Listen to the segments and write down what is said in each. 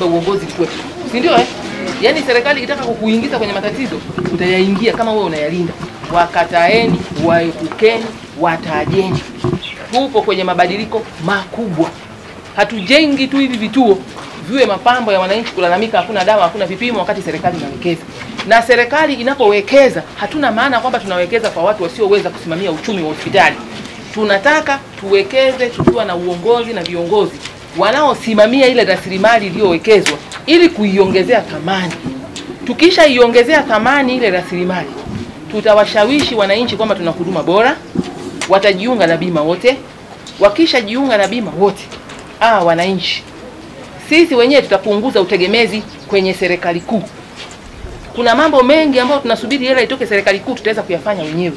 uongozi kwetu. Si ndio Yaani serikali ikitaka kukuingiza kwenye matatizo, utayaingia kama wewe unayalinda. Wakataeni, waepukeni, watajeni. Tupo kwenye mabadiliko makubwa. Hatujengi tu hivi vituo viwe mapambo ya wananchi kulalamika hakuna dawa, hakuna vipimo, wakati serikali inawekeza. Na serikali inapowekeza, hatuna maana kwamba tunawekeza kwa watu wasioweza kusimamia uchumi wa hospitali. Tunataka tuwekeze tukiwa na uongozi na viongozi wanaosimamia ile rasilimali iliyowekezwa ili kuiongezea thamani. Tukisha iongezea thamani ile rasilimali, tutawashawishi wananchi kwamba tuna huduma bora, watajiunga na bima wote. Wakisha jiunga na bima wote, wananchi sisi wenyewe tutapunguza utegemezi kwenye serikali kuu. Kuna mambo mengi ambayo tunasubiri hela itoke serikali kuu, tutaweza kuyafanya wenyewe.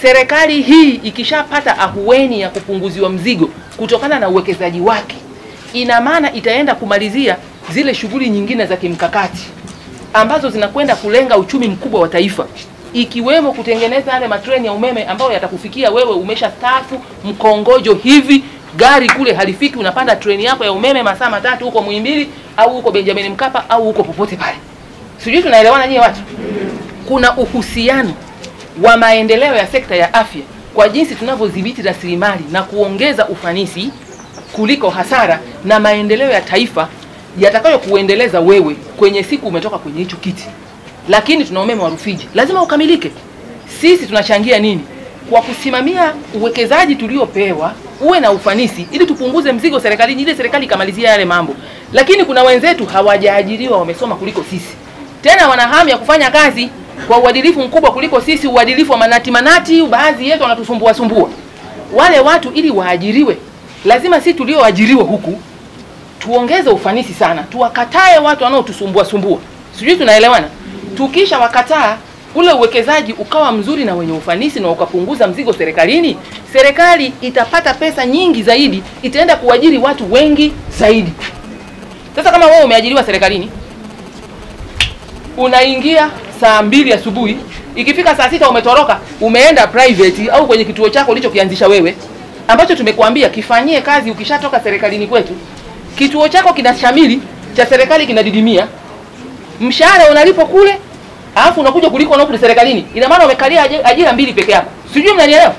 Serikali hii ikishapata ahueni ya kupunguziwa mzigo kutokana na uwekezaji wake, ina maana itaenda kumalizia zile shughuli nyingine za kimkakati ambazo zinakwenda kulenga uchumi mkubwa wa taifa, ikiwemo kutengeneza yale matreni ya umeme ambayo yatakufikia wewe umeshastaafu mkongojo hivi, gari kule halifiki, unapanda treni yako ya umeme masaa 3 huko Muhimbili au huko Benjamin Mkapa au huko popote pale. Sijui tunaelewana nyie watu? Kuna uhusiano wa maendeleo ya sekta ya afya kwa jinsi tunavyodhibiti rasilimali na kuongeza ufanisi kuliko hasara, na maendeleo ya taifa yatakayo kuendeleza wewe kwenye siku umetoka kwenye hicho kiti. Lakini tuna umeme wa Rufiji, lazima ukamilike. Sisi tunachangia nini? Kwa kusimamia uwekezaji tuliopewa uwe na ufanisi ili tupunguze mzigo serikalini, ile serikali kamalizia yale mambo. Lakini kuna wenzetu hawajaajiriwa, wamesoma kuliko sisi, tena wana hamu ya kufanya kazi kwa uadilifu mkubwa kuliko sisi, uadilifu wa manati, baadhi yetu wanatusumbua. Wale watu ili waajiriwe, lazima sisi tulioajiriwa huku tuongeze ufanisi sana, tuwakatae watu wanaotusumbua. Sijui tunaelewana? Tukisha wakataa, ule uwekezaji ukawa mzuri na wenye ufanisi na ukapunguza mzigo serikalini, serikali itapata pesa nyingi zaidi, itaenda kuajiri watu wengi zaidi. Sasa kama wewe umeajiriwa serikalini, unaingia saa 2 asubuhi, ikifika saa 6 umetoroka, umeenda private au kwenye kituo chako ulichokianzisha wewe, ambacho tumekuambia kifanyie kazi ukishatoka serikalini kwetu. Kituo chako kinashamili, cha serikali kinadidimia, mshahara unalipo kule, alafu unakuja kuliko na kule serikalini. Ina maana umekalia ajira 2 peke yako. Sijui mnanielewa?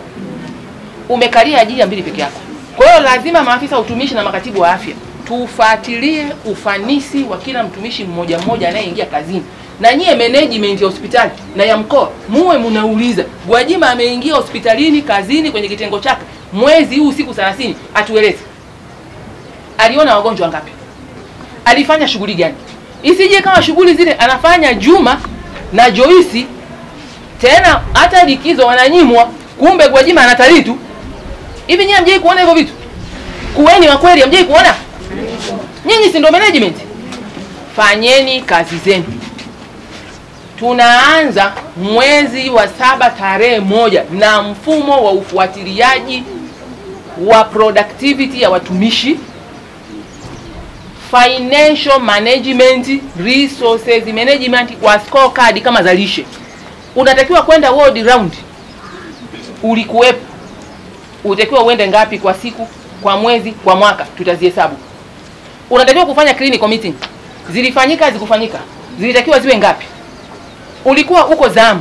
Umekalia ajira 2 peke yako. Kwa hiyo lazima maafisa utumishi na makatibu wa afya tufuatilie ufanisi wa kila mtumishi mmoja anayeingia kazini. Na nyie management ya hospitali na ya mkoa muwe mnauliza, Gwajima ameingia hospitalini kazini kwenye kitengo chake mwezi huu siku 30, atueleze aliona wagonjwa ngapi, alifanya shughuli gani. Isije kama shughuli zile anafanya Juma na Joyce, tena hata likizo wananyimwa, kumbe Gwajima anatalii tu. Hivi nyinyi hamjai kuona hivyo vitu? Kuweni wa kweli, hamjai kuona? Nyinyi si ndio management? Fanyeni kazi zenu. Tunaanza mwezi wa 7 tarehe 1 na mfumo wa ufuatiliaji wa productivity ya watumishi, financial management, resources management kwa scorecard kama za lishe. Unatakiwa kwenda world round, ulikuwepo, unatakiwa uende ngapi kwa siku, kwa mwezi, kwa mwaka, tutazihesabu. Unatakiwa kufanya clinical meeting, zilifanyika, zikufanyika, zilitakiwa ziwe ngapi. Ulikuwa uko zamu,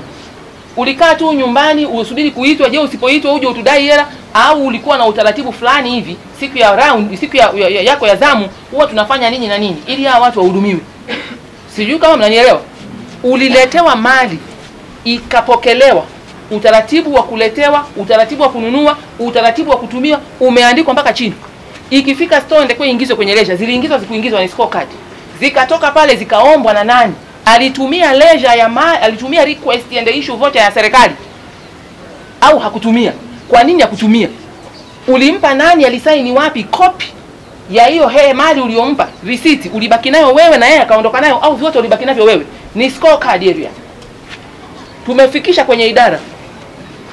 ulikaa tu nyumbani usubiri kuitwa, je usipoitwa uje utudai hela, au ulikuwa na utaratibu fulani hivi, siku ya round, siku yako ya zamu huwa tunafanya nini na nini ili hao watu wahudumiwe. Sijui kama mnanielewa. Uliletewa mali, ikapokelewa, utaratibu wa kuletewa, utaratibu wa kununua, utaratibu wa kutumia umeandikwa mpaka chini. Ikifika store ndekwe ingizwe kwenye leisure, ziliingizwa zikuingizwa ni scorecard. Zikatoka pale zikaombwa na nani? Alitumia leisure ya alitumia request and issue vote ya serikali au hakutumia? Kwa nini hakutumia? Ulimpa nani, alisaini wapi, copy ya hiyo mali uliompa, receipt ulibaki nayo wewe na yeye akaondoka nayo, au vyote ulibaki navyo wewe? Ni scorecard area. Tumefikisha kwenye idara,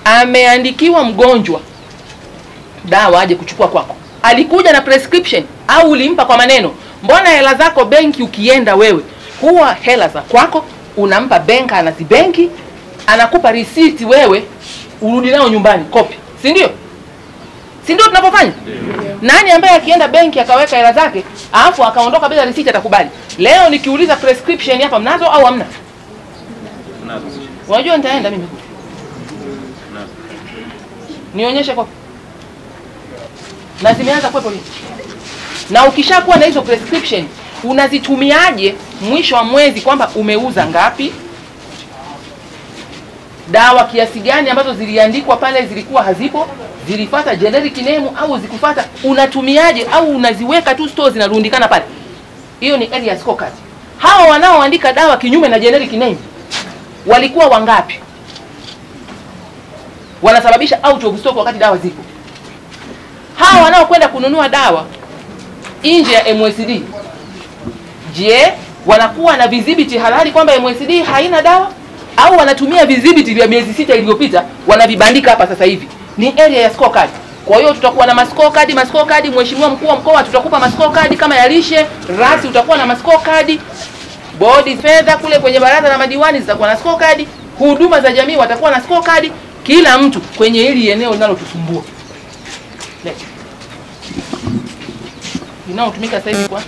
ameandikiwa mgonjwa dawa aje kuchukua kwako, alikuja na prescription au ulimpa kwa maneno? Mbona hela zako benki ukienda wewe huwa hela za kwako unampa benka, anazibenki, anakupa receipt wewe urudi nayo nyumbani copy, si ndio? Si ndio tunapofanya? Nani ambaye akienda benki akaweka hela zake alafu akaondoka bila receipt atakubali? Leo nikiuliza prescription hapa mnazo au hamna? Mnazo. Unajua nitaenda mimi. Nionyeshe kwa. Na zimeanza kuwepo lini? Na ukishakuwa na hizo prescription, unazitumiaje mwisho wa mwezi kwamba umeuza ngapi? Dawa kiasi gani ambazo ziliandikwa pale zilikuwa hazipo? Zilifuata generic name au zikufuata? Unatumiaje au unaziweka tu stores zinarundikana pale? Hiyo ni area scorecard. Hawa wanaoandika dawa kinyume na generic name walikuwa wangapi? Wanasababisha out of stock wakati dawa zipo. Hawa wanaokwenda kununua dawa nje ya MSD, je, wanakuwa na vidhibiti halali kwamba MSD haina dawa au wanatumia vidhibiti vya miezi 6 iliyopita wanavibandika hapa sasa hivi? Ni area ya scorecard. Kwa hiyo tutakuwa na mascorecard. Mheshimiwa mkuu wa mkoa tutakupa mascorecard kama ya lishe, rasi utakuwa na mascorecard, bodi fedha kule kwenye baraza la madiwani zitakuwa na scorecard, huduma za jamii watakuwa na scorecard, kila mtu kwenye hili eneo linalotusumbua. Inaotumika sasa hivi kwa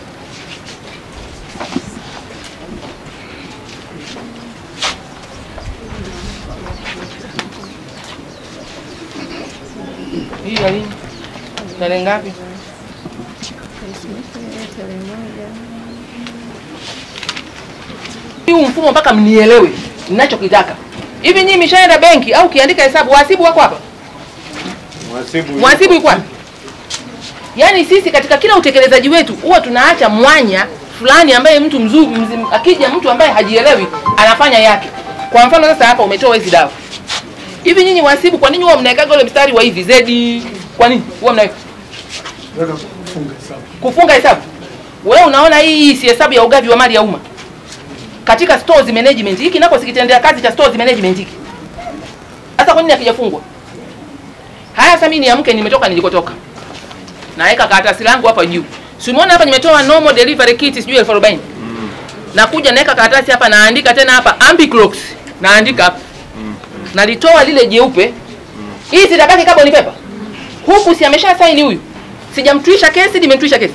hii ya nini? Tarehe ngapi? Hii mfumo mpaka mnielewe ninachokitaka. Hivi nyinyi mshaenda benki au kiandika hesabu, wahasibu wako hapa? Wahasibu yuko wapi? Yaani sisi katika kila utekelezaji wetu huwa tunaacha mwanya fulani ambaye mtu mzuri akija mtu ambaye hajielewi anafanya yake. Kwa mfano sasa hapa umetoa hizi dawa. Hivi nyinyi wahasibu kwa nini huwa mnaekaga ule mstari wa hivi Z? Kwa nini huwa mnaweka? Kufunga hesabu. Wewe unaona hii si hesabu ya ugavi wa mali ya umma. Katika stores management hiki nako sikitendea kazi cha stores management hiki. Sasa kwa nini hakijafungwa? Haya sasa mimi niamke nimetoka nilikotoka. Naweka karatasi langu hapa juu. Si umeona hapa nimetoa normal delivery kit sijui 1040. Nakuja naweka karatasi hapa naandika tena hapa Ambiclox. Naandika hapa. Nalitoa lile jeupe. Hii sitabaki kama ni pepa. Huku si amesha sign huyu. Sijamtwisha kesi, nimemtwisha kesi.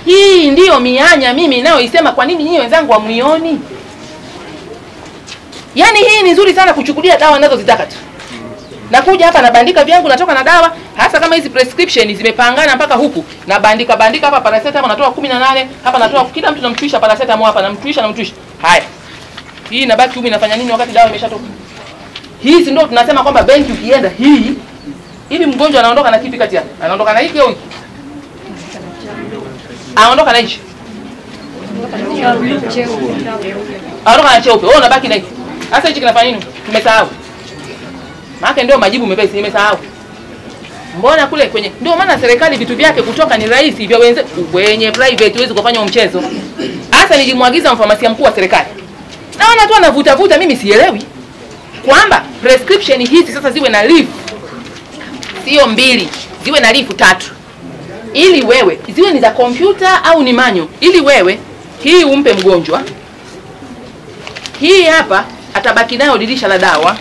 Hii ndiyo mianya mimi nao isema kwa nini nyinyi wenzangu hamuioni? Yaani hii ni nzuri sana kuchukulia dawa ninazozitaka tu. Nakuja hapa nabandika vyangu natoka na dawa, hasa kama hizi prescription zimepangana mpaka huku. Na bandika hapa paracetamol natoa 18, hapa natoa kila mtu namtwisha paracetamol hapa namtwisha. Haya. Hii inabaki huko inafanya nini wakati dawa imeshatoka? Hii si ndio tunasema kwamba benki ukienda hii hivi mgonjwa anaondoka na kipi kati yake? Anaondoka na hiki au hiki? Anaondoka na hichi. Anaondoka na cheupe. Wewe unabaki na hiki. Sasa hichi kinafanya nini? Tumesahau. Maana ndio majibu mepesi nimesahau. Mbona kule kwenye ndio maana serikali vitu vyake kutoka ni rahisi vya wenye private huwezi kufanya mchezo. Hasa nilimwagiza mfamasia mkuu wa serikali. Naona tu anavuta mimi sielewi kwamba prescription hizi sasa ziwe na leaf sio 2, ziwe na leaf 3. Ili wewe ziwe ni za kompyuta au ni manyo, ili wewe hii umpe mgonjwa. Hii hapa atabaki nayo dirisha la dawa.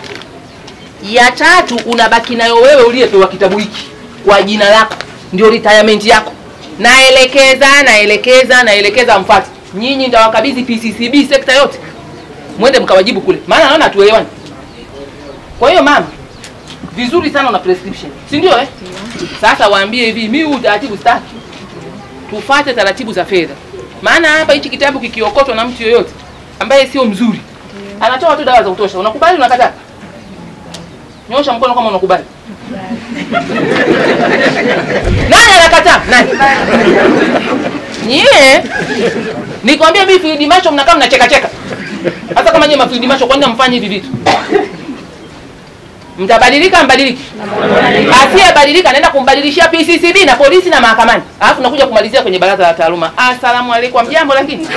Ya 3 unabaki nayo wewe uliyepewa kitabu hiki kwa jina lako, ndio retirement yako. Naelekeza mfuate. Nyinyi ndio wakabidhi PCCB sekta yote. Mwende mkawajibu kule. Maana naona tuelewani. Kwa hiyo mama, vizuri sana una prescription. Si ndio eh? Sasa waambie hivi, mimi utaratibu sitaki. Tufuate taratibu za fedha. Maana hapa hichi kitabu kikiokotwa na mtu yoyote ambaye sio mzuri, anatoa tu dawa za kutosha. Unakubali unakataa? Nyosha mkono kama unakubali. Nani anakataa? Nani? Nyie nikwambia mimi field macho mnakaa mnacheka. Hata kama nyie mafield macho kwa nini mfanye hivi vitu? Mtabadilika mbadiliki. Asiyebadilika naenda kumbadilishia PCCB na polisi na mahakamani. Alafu nakuja kumalizia kwenye baraza la taaluma. Asalamu alaykum, jambo lakini.